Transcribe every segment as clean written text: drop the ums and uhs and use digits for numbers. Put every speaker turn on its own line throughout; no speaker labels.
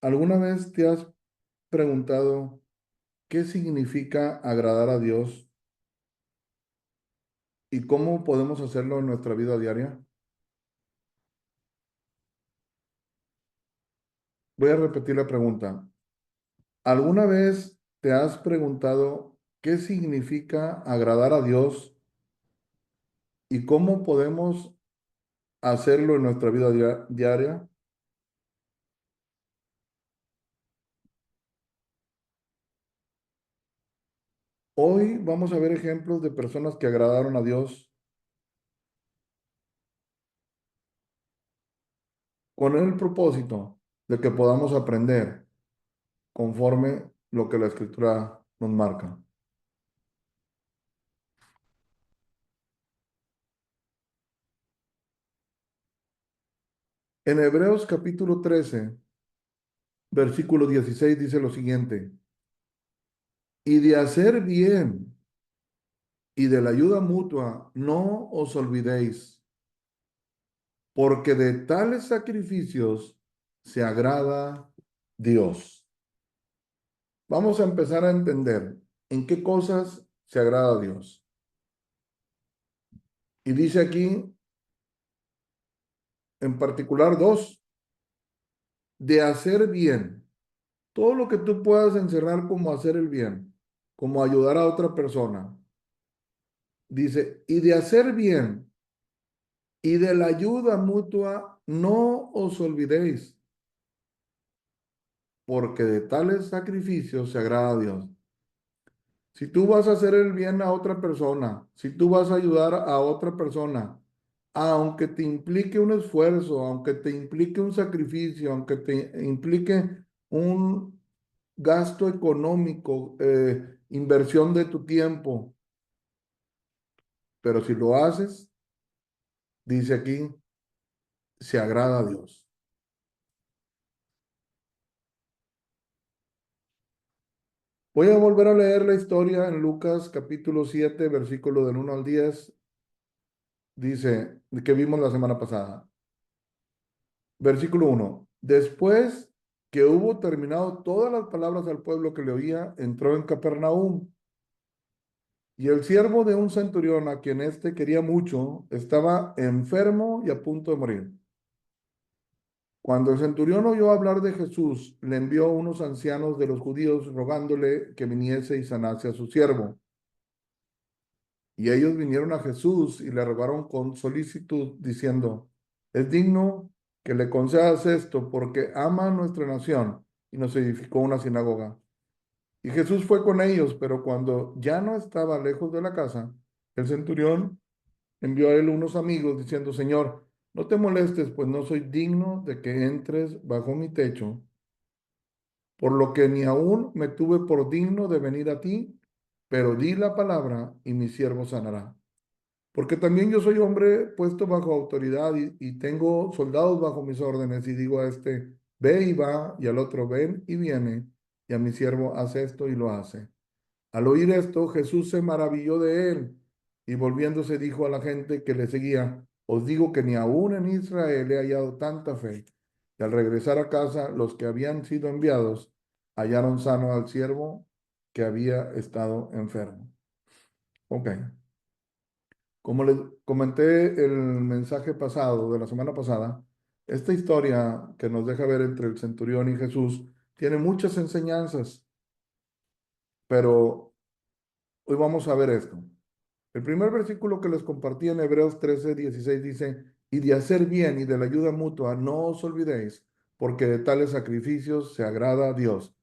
¿Alguna vez te has preguntado qué significa agradar a Dios y cómo podemos hacerlo en nuestra vida diaria? Voy a repetir la pregunta. ¿Alguna vez te has preguntado qué significa agradar a Dios y cómo podemos hacerlo en nuestra vida diaria? Hoy vamos a ver ejemplos de personas que agradaron a Dios con el propósito de que podamos aprender conforme lo que la Escritura nos marca. En Hebreos capítulo 13, versículo 16 dice lo siguiente: y de hacer bien y de la ayuda mutua no os olvidéis, porque de tales sacrificios se agrada Dios. Vamos a empezar a entender en qué cosas se agrada a Dios. Y dice aquí en particular dos: de hacer bien. Todo lo que tú puedas encerrar como hacer el bien, como ayudar a otra persona. Dice, y de hacer bien y de la ayuda mutua no os olvidéis, porque de tales sacrificios se agrada a Dios. Si tú vas a hacer el bien a otra persona, si tú vas a ayudar a otra persona, aunque te implique un esfuerzo, aunque te implique un sacrificio, aunque te implique un gasto económico, inversión de tu tiempo, pero si lo haces, dice aquí, se agrada a Dios. Voy a volver a leer la historia en Lucas capítulo 7, versículo del 1 al 10. Dice, que vimos la semana pasada. Versículo 1. Después que hubo terminado todas las palabras al pueblo que le oía, entró en Capernaum. Y el siervo de un centurión, a quien éste quería mucho, estaba enfermo y a punto de morir. Cuando el centurión oyó hablar de Jesús, le envió unos ancianos de los judíos rogándole que viniese y sanase a su siervo. Y ellos vinieron a Jesús y le rogaron con solicitud, diciendo, es digno que le concedas esto porque ama a nuestra nación y nos edificó una sinagoga. Y Jesús fue con ellos, pero cuando ya no estaba lejos de la casa, el centurión envió a él unos amigos diciendo, Señor, no te molestes, pues no soy digno de que entres bajo mi techo, por lo que ni aún me tuve por digno de venir a ti, pero di la palabra y mi siervo sanará. Porque también yo soy hombre puesto bajo autoridad y tengo soldados bajo mis órdenes y digo a este, ve y va, y al otro, ven y viene, y a mi siervo hace esto y lo hace. Al oír esto, Jesús se maravilló de él y volviéndose dijo a la gente que le seguía, os digo que ni aún en Israel he hallado tanta fe. Y al regresar a casa, los que habían sido enviados hallaron sano al siervo que había estado enfermo. Ok. Como les comenté el mensaje pasado, de la semana pasada, esta historia que nos deja ver entre el centurión y Jesús tiene muchas enseñanzas, pero hoy vamos a ver esto. El primer versículo que les compartí en Hebreos 13:16 dice, y de hacer bien y de la ayuda mutua no os olvidéis, porque de tales sacrificios se agrada a Dios,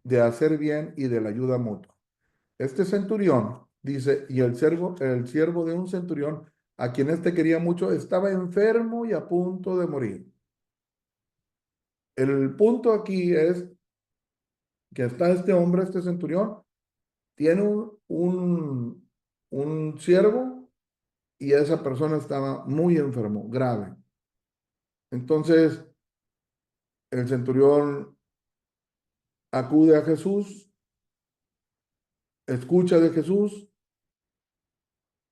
de hacer bien y de la ayuda mutua. Este centurión, dice, y el siervo de un centurión, a quien éste quería mucho, estaba enfermo y a punto de morir. El punto aquí es que está este hombre, este centurión, tiene un siervo y esa persona estaba muy enfermo, grave. Entonces, el centurión acude a Jesús, escucha de Jesús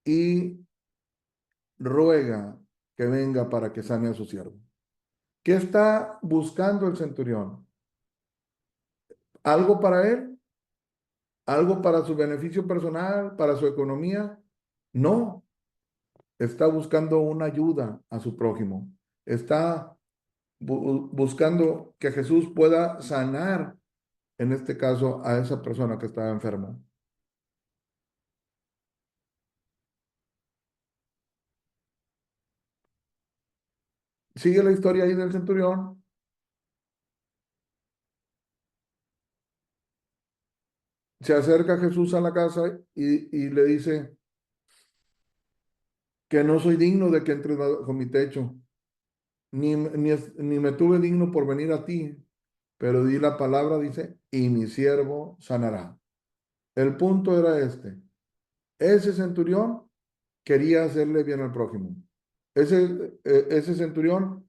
y ruega que venga para que sane a su siervo. ¿Qué está buscando el centurión? ¿Algo para él? ¿Algo para su beneficio personal, para su economía? No, está buscando una ayuda a su prójimo. Está buscando que Jesús pueda sanar, en este caso, a esa persona que estaba enferma. Sigue la historia ahí del centurión. Se acerca Jesús a la casa y le dice que no soy digno de que entres bajo mi techo, ni me tuve digno por venir a ti, pero di la palabra, dice, y mi siervo sanará. El punto era este. Ese centurión quería hacerle bien al prójimo. Ese centurión,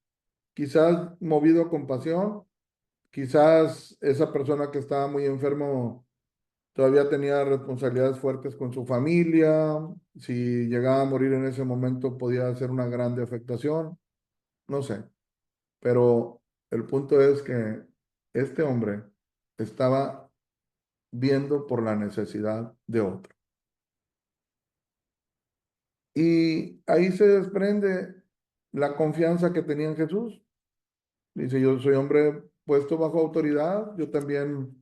quizás movido a compasión, quizás esa persona que estaba muy enfermo todavía tenía responsabilidades fuertes con su familia. Si llegaba a morir en ese momento podía ser una grande afectación. No sé. Pero el punto es que este hombre estaba viendo por la necesidad de otro. Y ahí se desprende la confianza que tenía en Jesús. Dice, yo soy hombre puesto bajo autoridad, yo también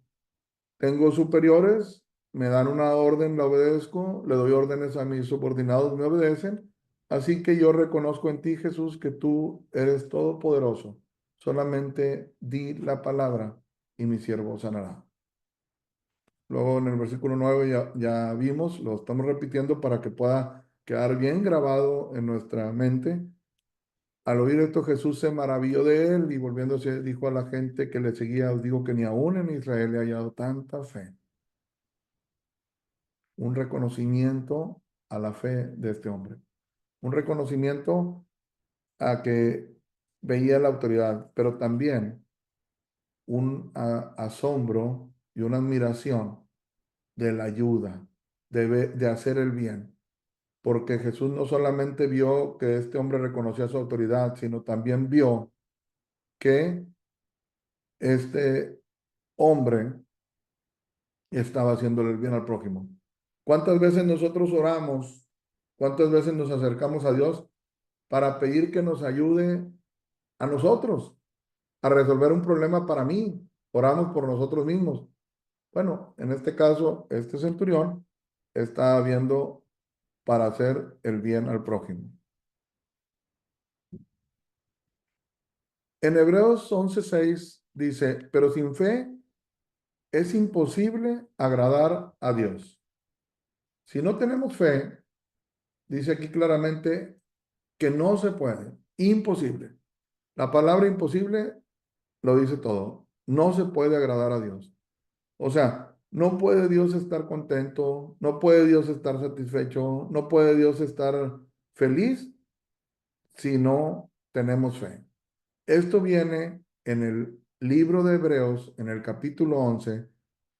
tengo superiores, me dan una orden, la obedezco, le doy órdenes a mis subordinados, me obedecen. Así que yo reconozco en ti, Jesús, que tú eres todopoderoso. Solamente di la palabra y mi siervo sanará. Luego en el versículo 9 ya vimos, lo estamos repitiendo para que pueda quedar bien grabado en nuestra mente. Al oír esto, Jesús se maravilló de él y volviéndose dijo a la gente que le seguía, os digo que ni aún en Israel he hallado tanta fe. Un reconocimiento a la fe de este hombre. Un reconocimiento a que veía la autoridad, pero también un asombro y una admiración de la ayuda, de hacer el bien. Porque Jesús no solamente vio que este hombre reconocía su autoridad, sino también vio que este hombre estaba haciéndole el bien al prójimo. ¿Cuántas veces nosotros oramos? ¿Cuántas veces nos acercamos a Dios para pedir que nos ayude a nosotros a resolver un problema para mí? Oramos por nosotros mismos. Bueno, en este caso, este centurión está viendo para hacer el bien al prójimo. En Hebreos 11:6 dice, pero sin fe es imposible agradar a Dios. Si no tenemos fe, dice aquí claramente que no se puede, imposible. La palabra imposible lo dice todo. No se puede agradar a Dios. O sea, no puede Dios estar contento, no puede Dios estar satisfecho, no puede Dios estar feliz si no tenemos fe. Esto viene en el libro de Hebreos, en el capítulo 11,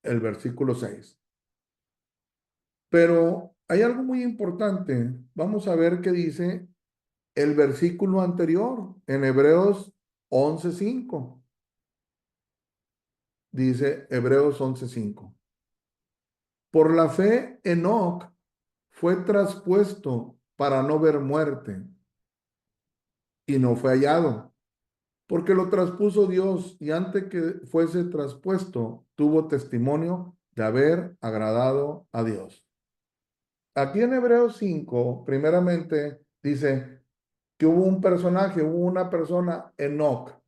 el versículo 6. Pero hay algo muy importante. Vamos a ver qué dice el versículo anterior, en Hebreos 11:5. Dice Hebreos 11:5. Por la fe, Enoc fue traspuesto para no ver muerte y no fue hallado, porque lo traspuso Dios y antes que fuese traspuesto, tuvo testimonio de haber agradado a Dios. Aquí en Hebreos 5, primeramente, dice que hubo un personaje, hubo una persona, Enoc,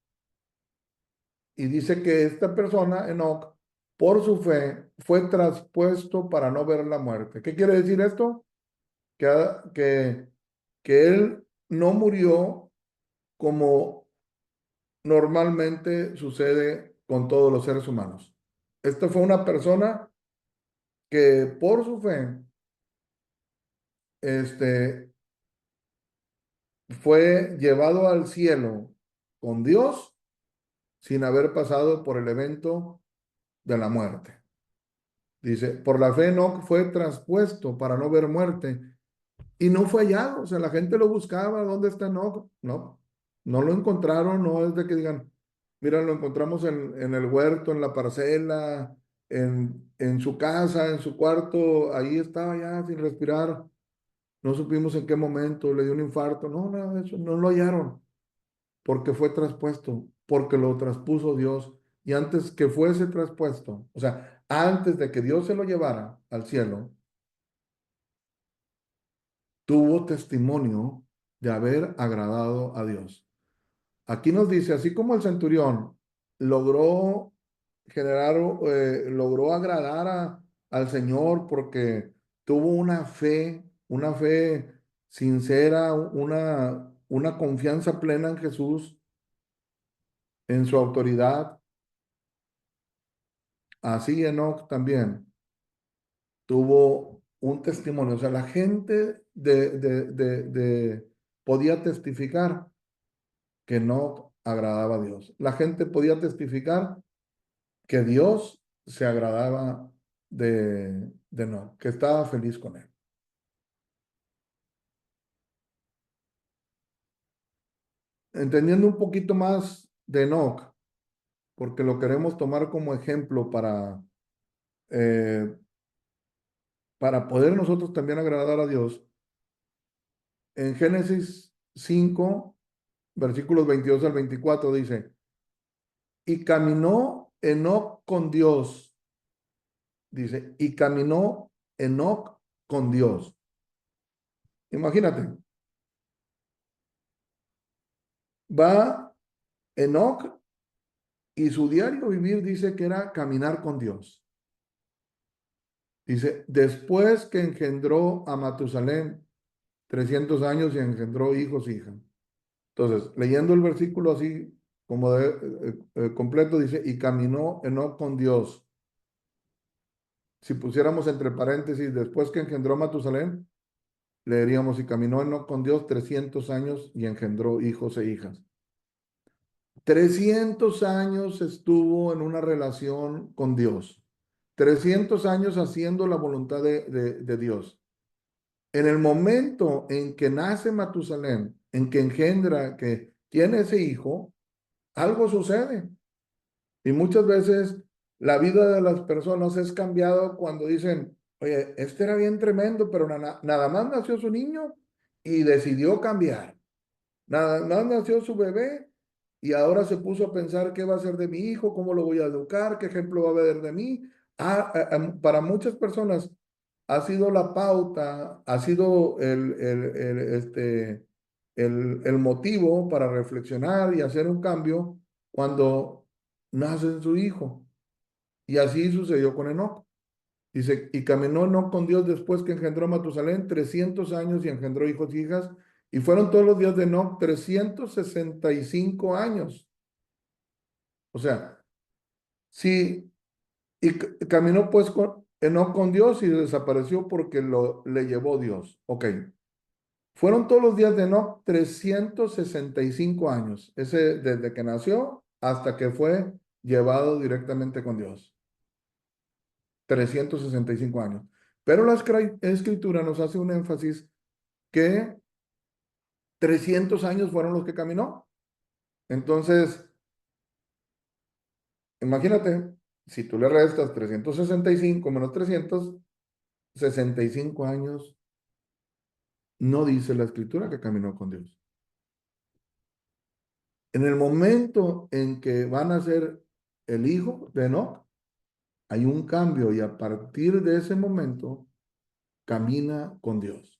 y dice que esta persona, Enoc, por su fe, fue traspuesto para no ver la muerte. ¿Qué quiere decir esto? Que, que él no murió como normalmente sucede con todos los seres humanos. Esta fue una persona que por su fe, este, fue llevado al cielo con Dios sin haber pasado por el evento de la muerte. Dice, por la fe no fue traspuesto para no ver muerte y no fue hallado. O sea, la gente lo buscaba, ¿dónde está Enoc? No, no lo encontraron, no es de que digan, Mira, lo encontramos en el huerto, en la parcela, en su casa, en su cuarto. Ahí estaba ya sin respirar. No supimos en qué momento le dio un infarto. No, nada de eso. No lo hallaron porque fue traspuesto, porque lo traspuso Dios. Y antes que fuese traspuesto, o sea, antes de que Dios se lo llevara al cielo, tuvo testimonio de haber agradado a Dios. Aquí nos dice, así como el centurión logró generar, logró agradar al Señor porque tuvo una fe sincera, una confianza plena en Jesús, en su autoridad, así Enoc también tuvo un testimonio. O sea, la gente podía testificar que no agradaba a Dios. La gente podía testificar que Dios se agradaba de Enoc, que estaba feliz con él. Entendiendo un poquito más de Enoc, porque lo queremos tomar como ejemplo eh, para poder nosotros también agradar a Dios, en Génesis 5 versículos 22 al 24 dice, y caminó Enoc con Dios, dice, y caminó Enoc con Dios. Imagínate, va Enoc y su diario vivir dice que era caminar con Dios. Dice, después que engendró a Matusalén 300 años y engendró hijos e hijas. Entonces, leyendo el versículo así como completo, dice, y caminó Enoc con Dios. Si pusiéramos entre paréntesis, después que engendró a Matusalén, leeríamos, y caminó Enoc con Dios 300 años y engendró hijos e hijas. 300 años estuvo en una relación con Dios. 300 años haciendo la voluntad de Dios. En el momento en que nace Matusalén, en que engendra, que tiene ese hijo, algo sucede. Y muchas veces la vida de las personas es cambiado cuando dicen, oye, este era bien tremendo, pero nada más nació su niño y decidió cambiar. Nada más nació su bebé y ahora se puso a pensar qué va a ser de mi hijo, cómo lo voy a educar, qué ejemplo va a haber de mí. Para muchas personas ha sido la pauta, ha sido el motivo para reflexionar y hacer un cambio cuando nace su hijo. Y así sucedió con Enoc. Dice, y caminó Enoc con Dios después que engendró a Matusalén 300 años y engendró hijos y hijas. Y fueron todos los días de Enoc 365 años. O sea, sí, y caminó pues con Enoc con Dios y desapareció porque le llevó Dios. Ok. Fueron todos los días de Enoc 365 años. Ese desde que nació hasta que fue llevado directamente con Dios. 365 años. Pero la escritura nos hace un énfasis que 300 años fueron los que caminó. Entonces, imagínate, si tú le restas 365 menos 365 años, no dice la escritura que caminó con Dios. En el momento en que van a ser el hijo de Enoch, hay un cambio y a partir de ese momento camina con Dios.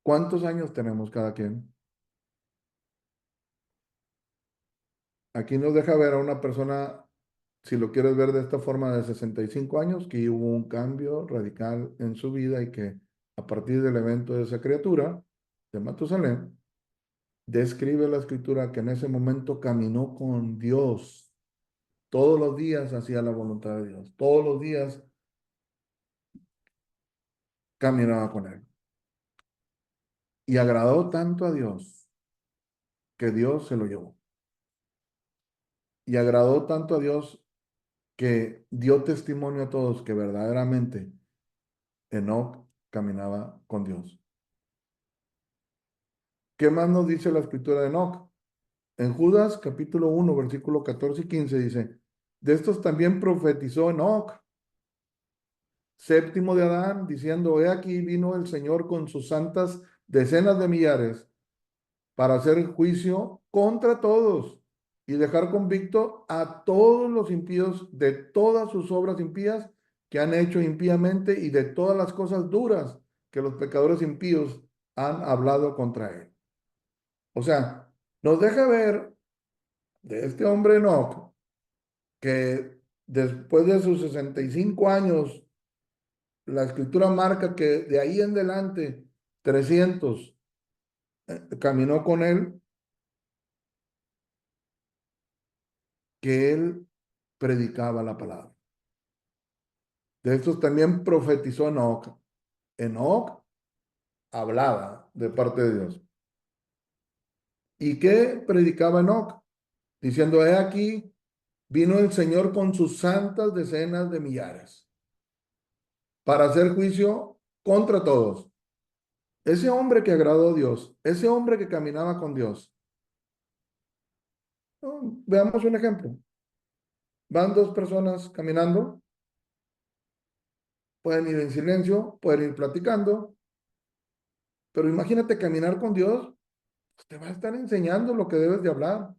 ¿Cuántos años tenemos cada quien? Aquí nos deja ver a una persona, si lo quieres ver de esta forma, de 65 años, que hubo un cambio radical en su vida y que a partir del evento de esa criatura, de Matusalén, describe la escritura que en ese momento caminó con Dios. Todos los días hacía la voluntad de Dios. Todos los días caminaba con él. Y agradó tanto a Dios que Dios se lo llevó. Y agradó tanto a Dios que dio testimonio a todos que verdaderamente Enoc caminaba con Dios. ¿Qué más nos dice la escritura de Enoc? En Judas capítulo 1, versículo 14 y 15 dice, de estos también profetizó Enoc, séptimo de Adán, diciendo, he aquí vino el Señor con sus santas decenas de millares para hacer juicio contra todos y dejar convicto a todos los impíos de todas sus obras impías que han hecho impíamente y de todas las cosas duras que los pecadores impíos han hablado contra él. O sea, nos deja ver de este hombre Enoch que después de sus 65 años, la escritura marca que de ahí en adelante 300 caminó con él, que él predicaba la palabra. De estos también profetizó Enoch. Enoch hablaba de parte de Dios. ¿Y qué predicaba Enoch? Diciendo, he aquí, vino el Señor con sus santas decenas de millares para hacer juicio contra todos. Ese hombre que agradó a Dios, ese hombre que caminaba con Dios. ¿No? Veamos un ejemplo. Van dos personas caminando, pueden ir en silencio, pueden ir platicando, pero imagínate caminar con Dios, pues te va a estar enseñando lo que debes de hablar,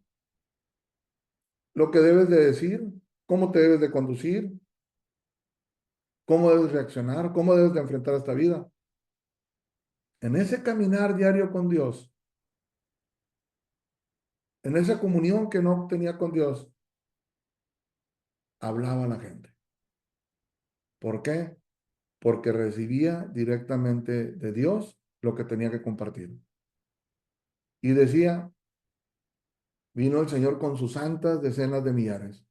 lo que debes de decir, cómo te debes de conducir, cómo debes reaccionar, cómo debes de enfrentar esta vida. En ese caminar diario con Dios, en esa comunión que no tenía con Dios, hablaba a la gente. ¿Por qué? Porque recibía directamente de Dios lo que tenía que compartir. Y decía, vino el Señor con sus santas decenas de millares.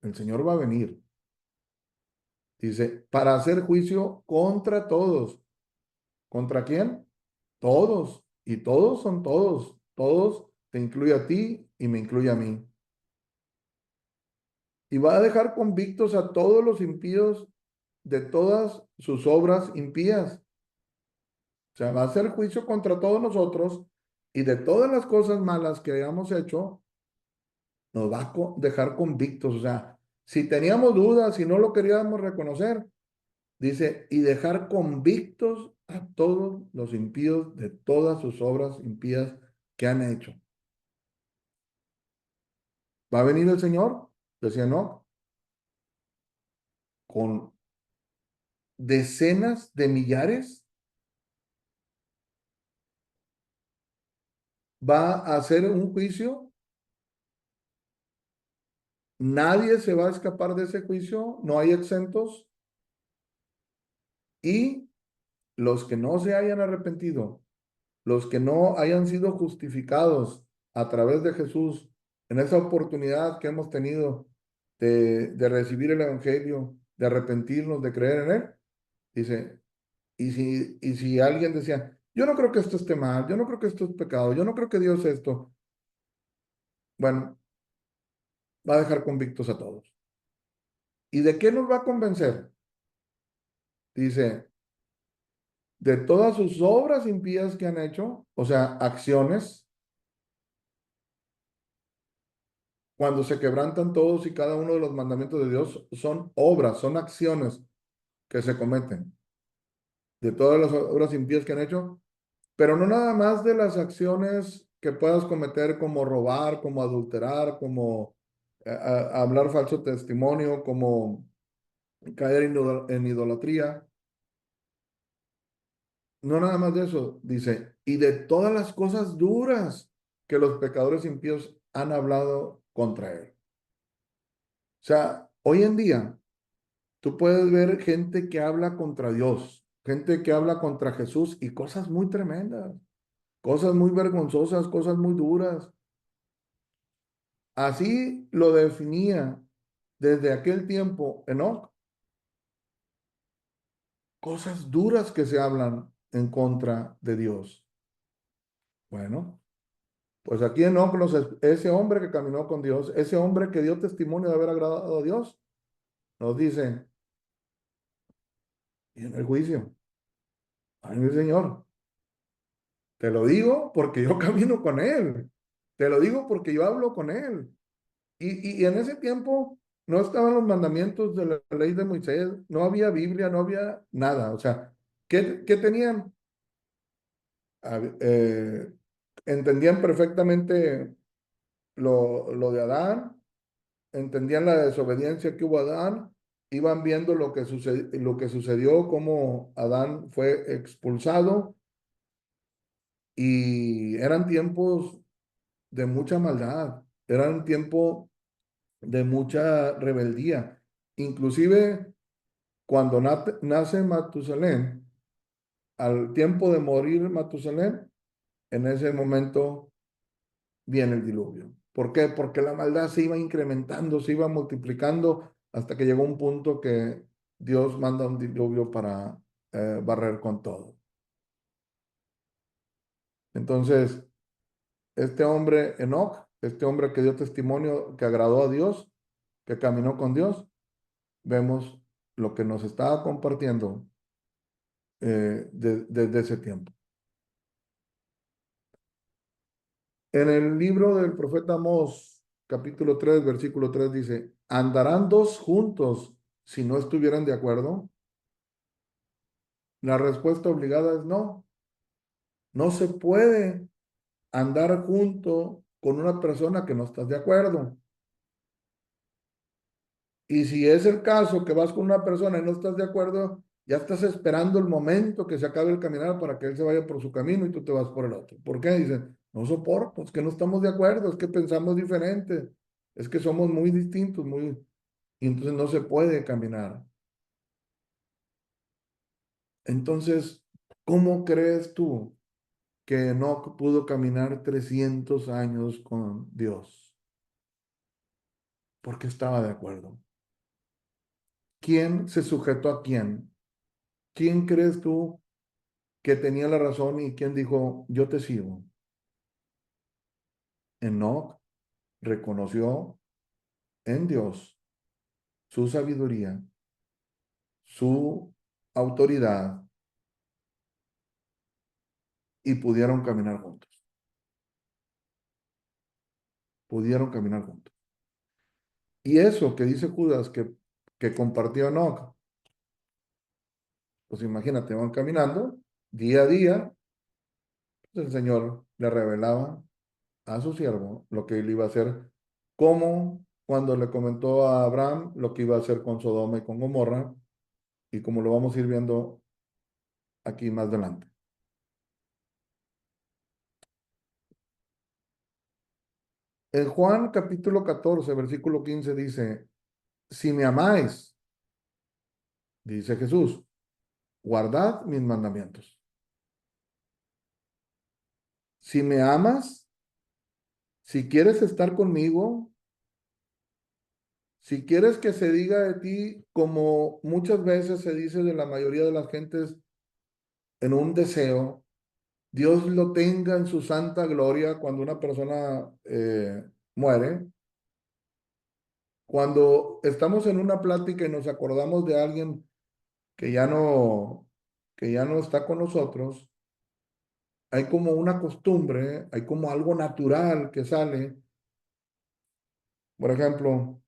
El Señor va a venir. Dice, para hacer juicio contra todos. ¿Contra quién? Todos. Y todos son todos. Todos te incluye a ti y me incluye a mí. Y va a dejar convictos a todos los impíos de todas sus obras impías. O sea, va a hacer juicio contra todos nosotros y de todas las cosas malas que hayamos hecho, nos va a dejar convictos. O sea, si teníamos dudas, si no lo queríamos reconocer, dice, y dejar convictos a todos los impíos de todas sus obras impías que han hecho. Va a venir el Señor, decía no, con decenas de millares, va a hacer un juicio. Nadie se va a escapar de ese juicio, no hay exentos. Y los que no se hayan arrepentido, los que no hayan sido justificados a través de Jesús en esa oportunidad que hemos tenido de recibir el Evangelio, de arrepentirnos, de creer en Él, dice, y si alguien decía, yo no creo que esto esté mal, yo no creo que esto es pecado, yo no creo que Dios esto, bueno, va a dejar convictos a todos. ¿Y de qué nos va a convencer? Dice, de todas sus obras impías que han hecho, o sea, acciones, cuando se quebrantan todos y cada uno de los mandamientos de Dios, son obras, son acciones que se cometen, de todas las obras impías que han hecho, pero no nada más de las acciones que puedas cometer como robar, como adulterar, como hablar falso testimonio, como caer en idolatría. No nada más de eso, dice, y de todas las cosas duras que los pecadores impíos han hablado contra él. O sea, hoy en día tú puedes ver gente que habla contra Dios, gente que habla contra Jesús y cosas muy tremendas, cosas muy vergonzosas, cosas muy duras. Así lo definía desde aquel tiempo Enoch, cosas duras que se hablan en contra de Dios. Bueno, pues aquí Enoch, ese hombre que caminó con Dios, ese hombre que dio testimonio de haber agradado a Dios, nos dice, y en el juicio, ay mi Señor, Te lo digo porque yo camino con Él. Te lo digo porque yo hablo con Él. Y en ese tiempo no estaban los mandamientos de la ley de Moisés, no había Biblia, no había nada. O sea, ¿qué tenían? Hab- eh, Entendían perfectamente lo de Adán, entendían la desobediencia que hubo a Adán, iban viendo lo que sucedió, cómo Adán fue expulsado y eran tiempos de mucha maldad, eran tiempos de mucha rebeldía. Inclusive cuando nace Matusalén, al tiempo de morir Matusalén, en ese momento viene el diluvio. ¿Por qué? Porque la maldad se iba incrementando, se iba multiplicando hasta que llegó un punto que Dios manda un diluvio para barrer con todo. Entonces, este hombre Enoch, este hombre que dio testimonio, que agradó a Dios, que caminó con Dios, vemos lo que nos estaba compartiendo desde ese tiempo. En el libro del profeta Amós, capítulo 3 versículo 3 dice, ¿andarán dos juntos si no estuvieran de acuerdo? La respuesta obligada es no. No se puede andar junto con una persona que no estás de acuerdo. Y si es el caso que vas con una persona y no estás de acuerdo, ya estás esperando el momento que se acabe el caminar para que él se vaya por su camino y tú te vas por el otro. ¿Por qué? Dicen, no soporto, es que no estamos de acuerdo, es que pensamos diferente, es que somos muy distintos, muy... Y entonces no se puede caminar. Entonces, ¿cómo crees tú que Enoch pudo caminar 300 años con Dios? Porque estaba de acuerdo. ¿Quién se sujetó a quién? ¿Quién crees tú que tenía la razón y quién dijo, yo te sigo? Enoch reconoció en Dios su sabiduría, su autoridad y pudieron caminar juntos. Pudieron caminar juntos. Y eso que dice Judas que compartió Enoch, pues imagínate, van caminando día a día, pues el Señor le revelaba a su siervo lo que él iba a hacer, como cuando le comentó a Abraham lo que iba a hacer con Sodoma y con Gomorra, y como lo vamos a ir viendo aquí más adelante. En Juan capítulo 14 versículo 15 dice, si me amáis, dice Jesús, guardad mis mandamientos. Si me amas, si quieres estar conmigo, si quieres que se diga de ti como muchas veces se dice de la mayoría de las gentes en un deseo, Dios lo tenga en su santa gloria cuando una persona muere. Cuando estamos en una plática y nos acordamos de alguien que ya que ya no está con nosotros, hay como una costumbre, hay como algo natural que sale. Por ejemplo,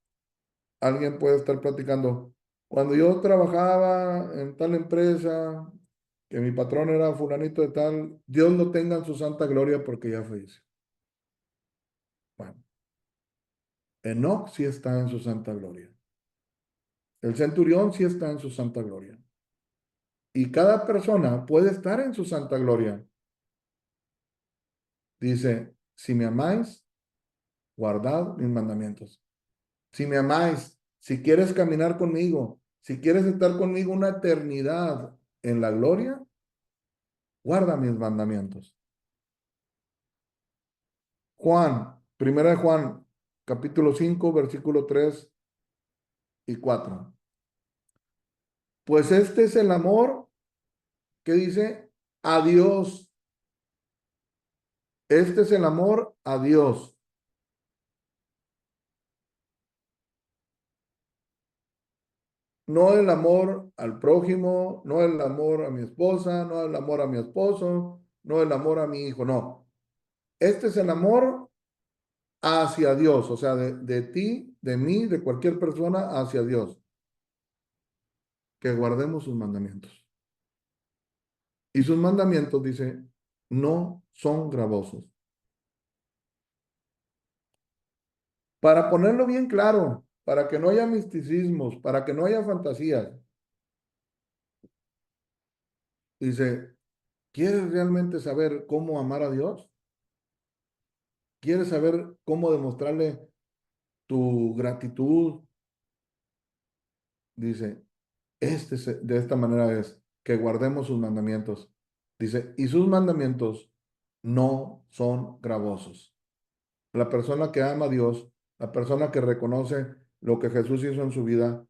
alguien puede estar platicando. Cuando yo trabajaba en tal empresa, que mi patrón era fulanito de tal, Dios lo tenga en su santa gloria porque ya falleció. Bueno, Enoch sí está en su santa gloria. El centurión sí está en su santa gloria. Y cada persona puede estar en su santa gloria. Dice, si me amáis, guardad mis mandamientos. Si me amáis, si quieres caminar conmigo, si quieres estar conmigo una eternidad en la gloria, guarda mis mandamientos. Juan, primera de Juan, capítulo 5 versículo 3 y 4. Pues este es el amor que dice a Dios. Este es el amor a Dios. No el amor al prójimo, no el amor a mi esposa, no el amor a mi esposo, no el amor a mi hijo, no. Este es el amor hacia Dios, o sea, de ti, de mí, de cualquier persona hacia Dios, que guardemos sus mandamientos. Y sus mandamientos, dice, no son gravosos. Para ponerlo bien claro, para que no haya misticismos, para que no haya fantasías, dice, ¿quieres realmente saber cómo amar a Dios? ¿Quieres saber cómo demostrarle tu gratitud? Dice, de esta manera es que guardemos sus mandamientos. Dice, y sus mandamientos no son gravosos. La persona que ama a Dios, la persona que reconoce lo que Jesús hizo en su vida,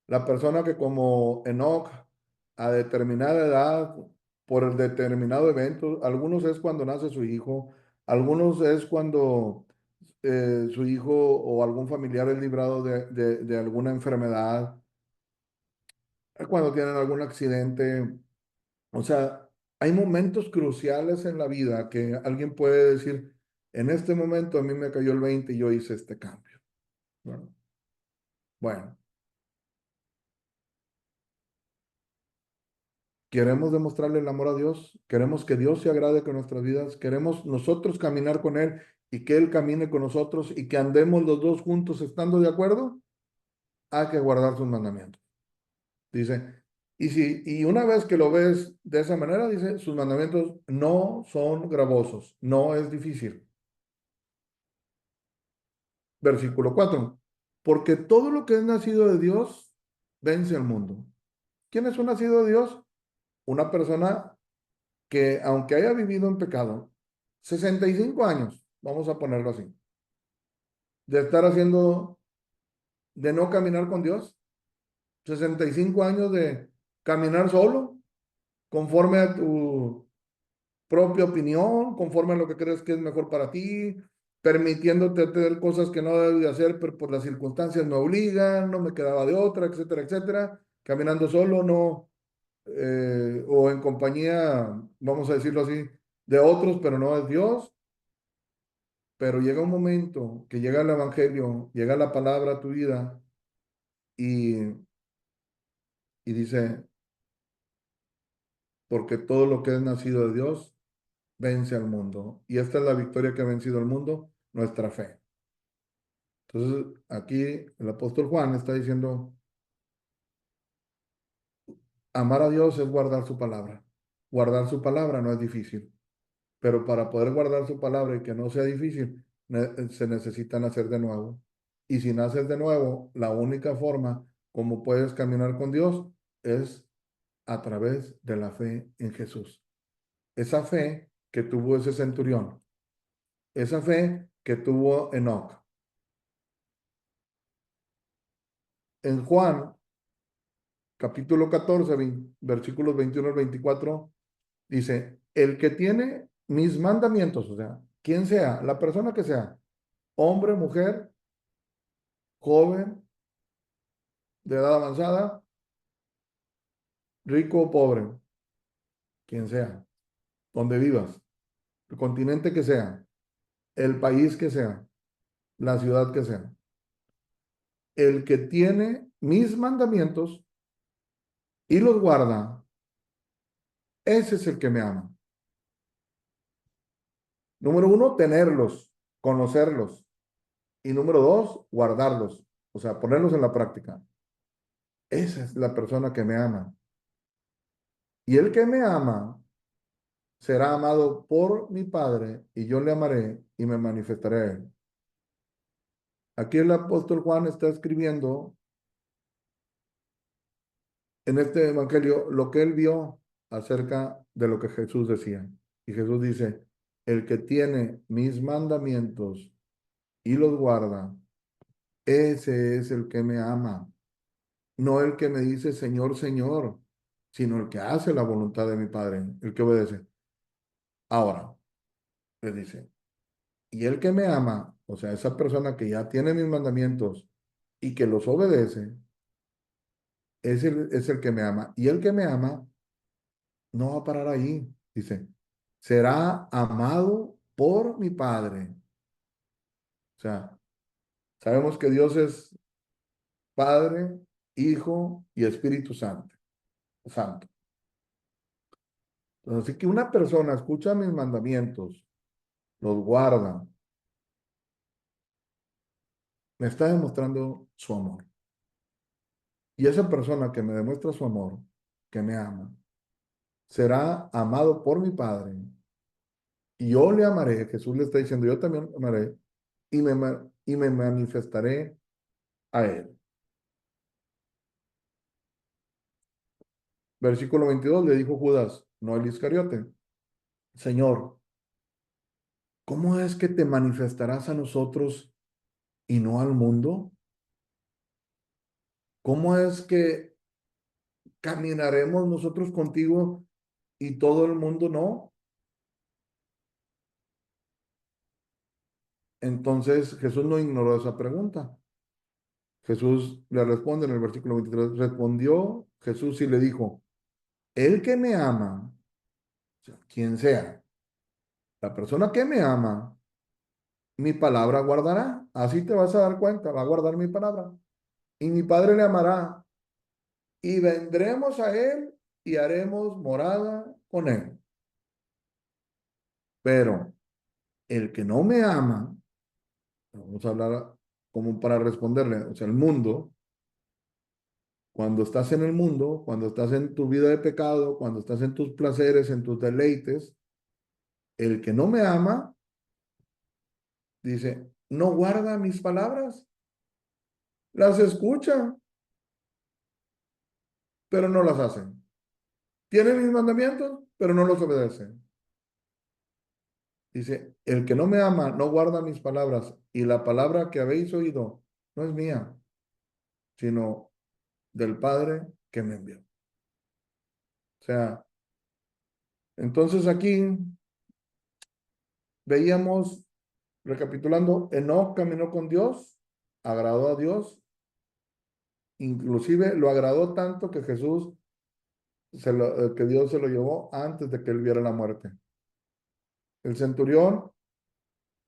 la persona que como Enoch a determinada edad, por el determinado evento, algunos es cuando nace su hijo, algunos es cuando su hijo o algún familiar es librado de alguna enfermedad, cuando tienen algún accidente. O sea, hay momentos cruciales en la vida que alguien puede decir, en este momento a mí me cayó el 20 y yo hice este cambio. Bueno, bueno, queremos demostrarle el amor a Dios, queremos que Dios se agrade con nuestras vidas, queremos nosotros caminar con Él y que Él camine con nosotros y que andemos los dos juntos estando de acuerdo, hay que guardar sus mandamientos. Dice, y una vez que lo ves de esa manera, dice, sus mandamientos no son gravosos, no es difícil. Versículo 4. Porque todo lo que es nacido de Dios vence al mundo. ¿Quién es un nacido de Dios? Una persona que, aunque haya vivido en pecado, 65 años, vamos a ponerlo así, de estar haciendo, de no caminar con Dios, 65 años de caminar solo, conforme a tu propia opinión, conforme a lo que crees que es mejor para ti, permitiéndote hacer cosas que no debes de hacer, pero por las circunstancias me obligan, no me quedaba de otra, etcétera, etcétera. Caminando solo, no, o en compañía, vamos a decirlo así, de otros, pero no es Dios. Pero llega un momento que llega el Evangelio, llega la palabra a tu vida y, y dice, porque todo lo que es nacido de Dios vence al mundo. Y esta es la victoria que ha vencido al mundo, nuestra fe. Entonces, aquí el apóstol Juan está diciendo, amar a Dios es guardar su palabra. Guardar su palabra no es difícil, pero para poder guardar su palabra y que no sea difícil, se necesita nacer de nuevo. Y si naces de nuevo, la única forma como puedes caminar con Dios es a través de la fe en Jesús. Esa fe que tuvo ese centurión, esa fe que tuvo Enoch. En Juan, capítulo 14, versículos 21 al 24, dice, el que tiene mis mandamientos, o sea, quien sea, la persona que sea, hombre, mujer, joven, de edad avanzada, rico o pobre, quien sea, donde vivas, el continente que sea, el país que sea, la ciudad que sea, el que tiene mis mandamientos y los guarda, ese es el que me ama. Número uno, tenerlos, conocerlos. Y número dos, guardarlos, o sea, ponerlos en la práctica. Esa es la persona que me ama. Y el que me ama será amado por mi Padre, y yo le amaré y me manifestaré a él. Aquí el apóstol Juan está escribiendo en este evangelio lo que él vio acerca de lo que Jesús decía. Y Jesús dice, el que tiene mis mandamientos y los guarda, ese es el que me ama. No el que me dice Señor, Señor, sino el que hace la voluntad de mi Padre, el que obedece. Ahora, le dice, y el que me ama, o sea, esa persona que ya tiene mis mandamientos y que los obedece, es el que me ama. Y el que me ama no va a parar ahí, dice. será amado por mi Padre. O sea, sabemos que Dios es Padre, Hijo y Espíritu Santo. Santo. Entonces, así que una persona escucha mis mandamientos, los guarda, me está demostrando su amor. Y esa persona que me demuestra su amor, que me ama, será amado por mi Padre. Y yo le amaré, Jesús le está diciendo, yo también le amaré y me manifestaré a él. Versículo 22 le dijo Judas, no el Iscariote, Señor, ¿cómo es que te manifestarás a nosotros y no al mundo? ¿Cómo es que caminaremos nosotros contigo y todo el mundo no? Entonces Jesús no ignoró esa pregunta. Jesús le responde en el versículo 23, respondió Jesús y le dijo, el que me ama, o sea, quien sea, la persona que me ama, mi palabra guardará. Así te vas a dar cuenta, va a guardar mi palabra. Y mi Padre le amará y vendremos a él y haremos morada con él. Pero el que no me ama, vamos a hablar como para responderle, o sea, el mundo, cuando estás en el mundo, cuando estás en tu vida de pecado, cuando estás en tus placeres, en tus deleites, el que no me ama, dice, no guarda mis palabras, las escucha, pero no las hacen. Tiene mis mandamientos, pero no los obedece. Dice, el que no me ama no guarda mis palabras y la palabra que habéis oído no es mía, sino del Padre que me envió. O sea, entonces aquí veíamos, recapitulando, Enoc caminó con Dios, agradó a Dios, inclusive lo agradó tanto que que Dios se lo llevó antes de que él viera la muerte. El centurión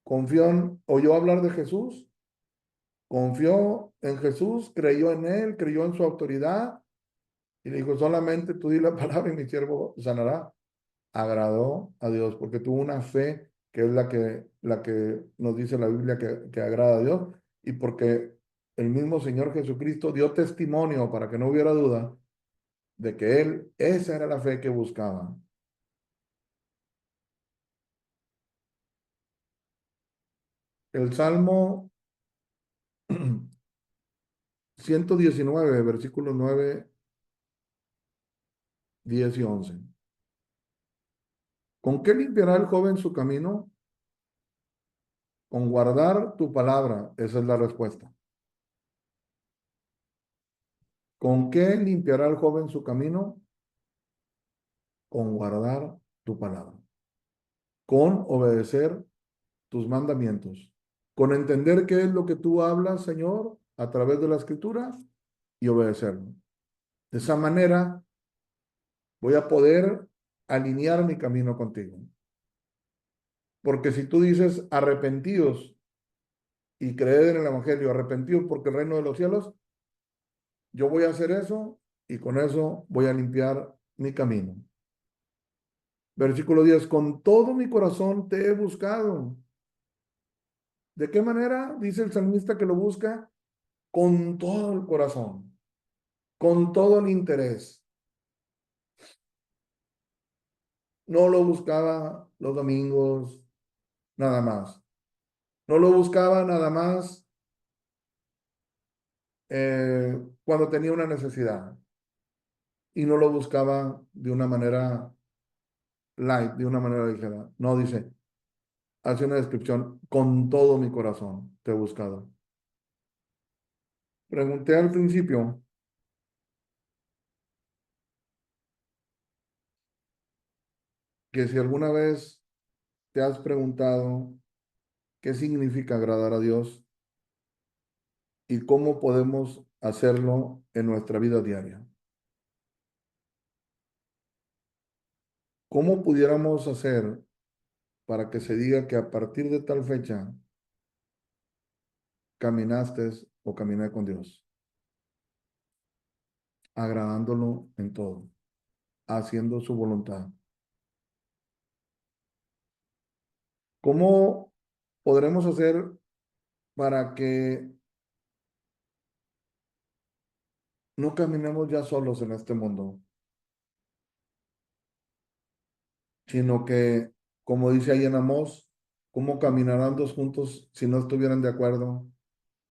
oyó hablar de Jesús, confió en Jesús, creyó en él, creyó en su autoridad y le dijo, solamente tú di la palabra y mi siervo sanará. Agradó a Dios porque tuvo una fe que es la que nos dice la Biblia que agrada a Dios y porque el mismo Señor Jesucristo dio testimonio para que no hubiera duda de que él, esa era la fe que buscaba. El Salmo 119, versículos 9, 10 y 11. ¿Con qué limpiará el joven su camino? Con guardar tu palabra. Esa es la respuesta. ¿Con qué limpiará el joven su camino? Con guardar tu palabra. Con obedecer tus mandamientos. Con entender qué es lo que tú hablas, Señor, a través de la escritura y obedecerlo. De esa manera voy a poder alinear mi camino contigo. Porque si tú dices arrepentidos y creer en el Evangelio, arrepentidos porque el reino de los cielos, yo voy a hacer eso y con eso voy a limpiar mi camino. Versículo 10, con todo mi corazón te he buscado. ¿De qué manera? Dice el salmista que lo busca con todo el corazón, con todo el interés. No lo buscaba los domingos, nada más. No lo buscaba nada más cuando tenía una necesidad. Y no lo buscaba de una manera light, de una manera ligera. No dice, hace una descripción, con todo mi corazón te he buscado. Pregunté al principio que si alguna vez te has preguntado qué significa agradar a Dios y cómo podemos hacerlo en nuestra vida diaria. ¿Cómo pudiéramos hacer para que se diga que a partir de tal fecha caminaste o caminé con Dios, agradándolo en todo, haciendo su voluntad? ¿Cómo podremos hacer para que no caminemos ya solos en este mundo, sino que, como dice ahí en Amós, cómo caminarán dos juntos si no estuvieran de acuerdo?